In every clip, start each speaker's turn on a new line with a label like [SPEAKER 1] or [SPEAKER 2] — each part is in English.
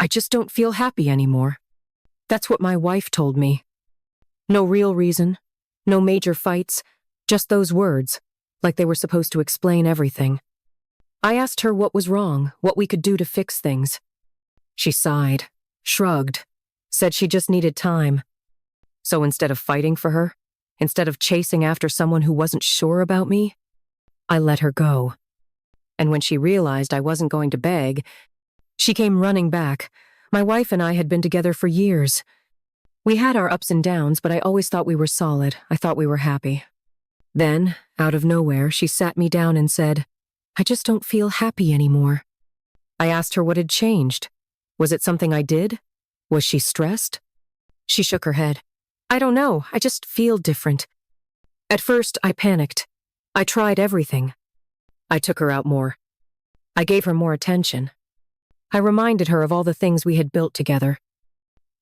[SPEAKER 1] I just don't feel happy anymore. That's what my wife told me. No real reason, no major fights, just those words, like they were supposed to explain everything. I asked her what was wrong, what we could do to fix things. She sighed, shrugged, said she just needed time. So instead of fighting for her, instead of chasing after someone who wasn't sure about me, I let her go. And when she realized I wasn't going to beg, she came running back. My wife and I had been together for years. We had our ups and downs, but I always thought we were solid. I thought we were happy. Then, out of nowhere, she sat me down and said, I just don't feel happy anymore. I asked her what had changed. Was it something I did? Was she stressed? She shook her head. I don't know, I just feel different. At first, I panicked. I tried everything. I took her out more. I gave her more attention. I reminded her of all the things we had built together.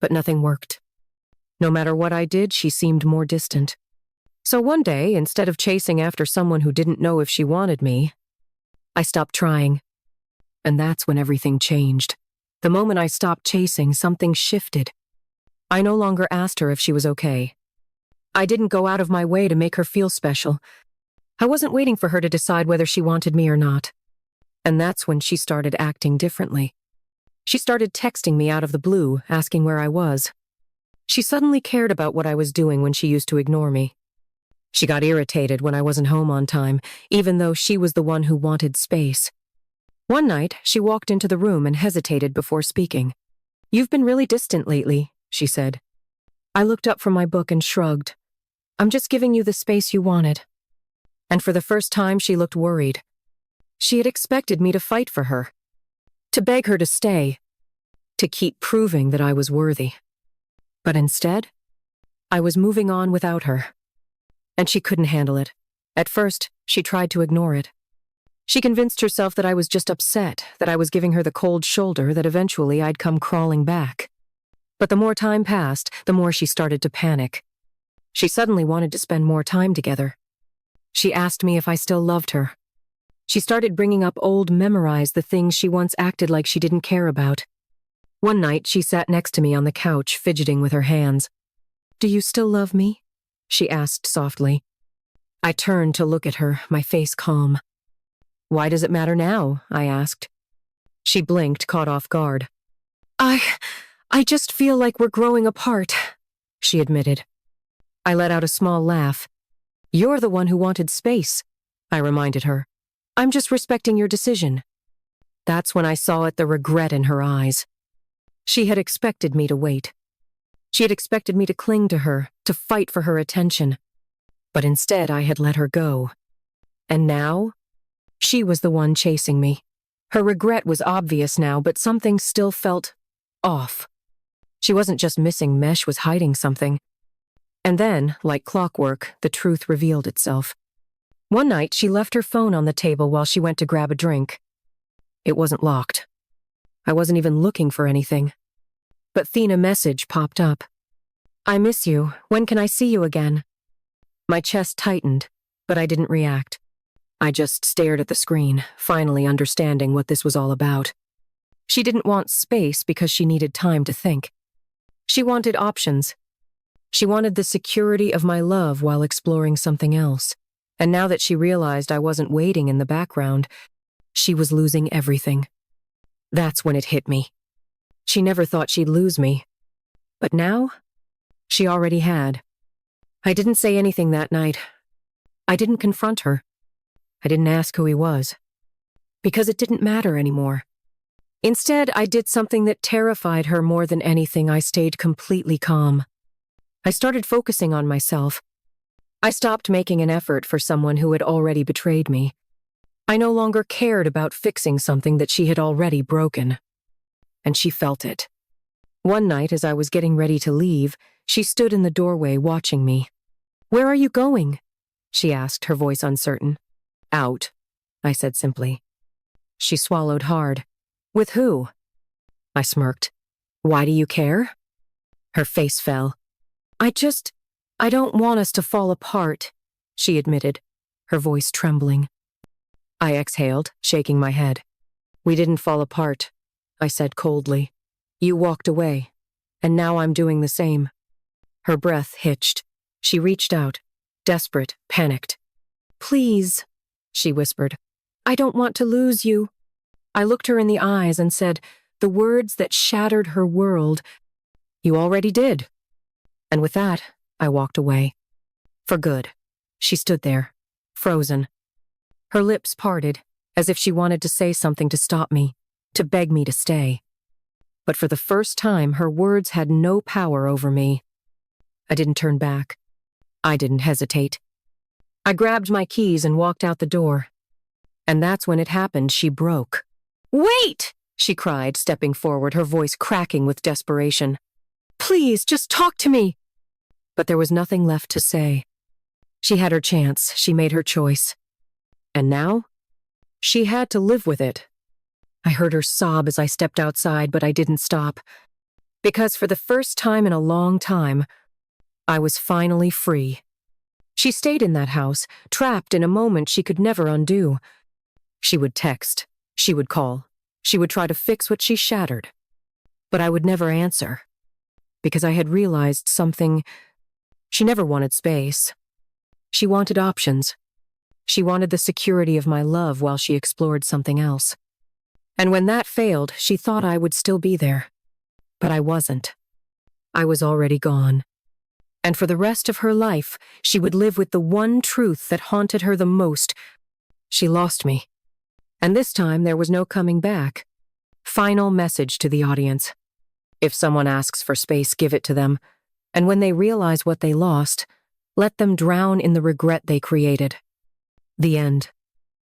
[SPEAKER 1] But nothing worked. No matter what I did, she seemed more distant. So one day, instead of chasing after someone who didn't know if she wanted me, I stopped trying. And that's when everything changed. The moment I stopped chasing, something shifted. I no longer asked her if she was okay. I didn't go out of my way to make her feel special. I wasn't waiting for her to decide whether she wanted me or not. And that's when she started acting differently. She started texting me out of the blue, asking where I was. She suddenly cared about what I was doing when she used to ignore me. She got irritated when I wasn't home on time, even though she was the one who wanted space. One night, she walked into the room and hesitated before speaking. You've been really distant lately, she said. I looked up from my book and shrugged. I'm just giving you the space you wanted. And for the first time, she looked worried. She had expected me to fight for her, to beg her to stay, to keep proving that I was worthy. But instead, I was moving on without her. And she couldn't handle it. At first, she tried to ignore it. She convinced herself that I was just upset, that I was giving her the cold shoulder, that eventually I'd come crawling back. But the more time passed, the more she started to panic. She suddenly wanted to spend more time together. She asked me if I still loved her. She started bringing up old memories, the things she once acted like she didn't care about. One night, she sat next to me on the couch, fidgeting with her hands. Do you still love me? She asked softly. I turned to look at her, my face calm. Why does it matter now? I asked. She blinked, caught off guard. I just feel like we're growing apart, she admitted. I let out a small laugh. You're the one who wanted space, I reminded her. I'm just respecting your decision. That's when I saw the regret in her eyes. She had expected me to wait. She had expected me to cling to her, to fight for her attention. But instead, I had let her go. And now, she was the one chasing me. Her regret was obvious now, but something still felt off. She wasn't just missing me, she was hiding something. And then, like clockwork, the truth revealed itself. One night, she left her phone on the table while she went to grab a drink. It wasn't locked. I wasn't even looking for anything. But a message popped up. I miss you. When can I see you again? My chest tightened, but I didn't react. I just stared at the screen, finally understanding what this was all about. She didn't want space because she needed time to think. She wanted options. She wanted the security of my love while exploring something else. And now that she realized I wasn't waiting in the background, she was losing everything. That's when it hit me. She never thought she'd lose me. But now, she already had. I didn't say anything that night. I didn't confront her. I didn't ask who he was. Because it didn't matter anymore. Instead, I did something that terrified her more than anything. I stayed completely calm. I started focusing on myself. I stopped making an effort for someone who had already betrayed me. I no longer cared about fixing something that she had already broken. And she felt it. One night, as I was getting ready to leave, she stood in the doorway watching me. Where are you going? She asked, her voice uncertain. Out, I said simply. She swallowed hard. With who? I smirked. Why do you care? Her face fell. I don't want us to fall apart, she admitted, her voice trembling. I exhaled, shaking my head. We didn't fall apart, I said coldly. You walked away, and now I'm doing the same. Her breath hitched. She reached out, desperate, panicked. Please, she whispered. I don't want to lose you. I looked her in the eyes and said, the words that shattered her world, you already did. And with that, I walked away. For good. She stood there, frozen. Her lips parted, as if she wanted to say something to stop me, to beg me to stay. But for the first time, her words had no power over me. I didn't turn back. I didn't hesitate. I grabbed my keys and walked out the door. And that's when it happened. She broke. Wait! She cried, stepping forward, her voice cracking with desperation. Please, just talk to me. But there was nothing left to say. She had her chance. She made her choice. And now? She had to live with it. I heard her sob as I stepped outside, but I didn't stop. Because for the first time in a long time, I was finally free. She stayed in that house, trapped in a moment she could never undo. She would text. She would call. She would try to fix what she shattered. But I would never answer. Because I had realized something. She never wanted space. She wanted options. She wanted the security of my love while she explored something else. And when that failed, she thought I would still be there. But I wasn't. I was already gone. And for the rest of her life, she would live with the one truth that haunted her the most. She lost me. And this time there was no coming back. Final message to the audience. If someone asks for space, give it to them. And when they realize what they lost, let them drown in the regret they created. The end.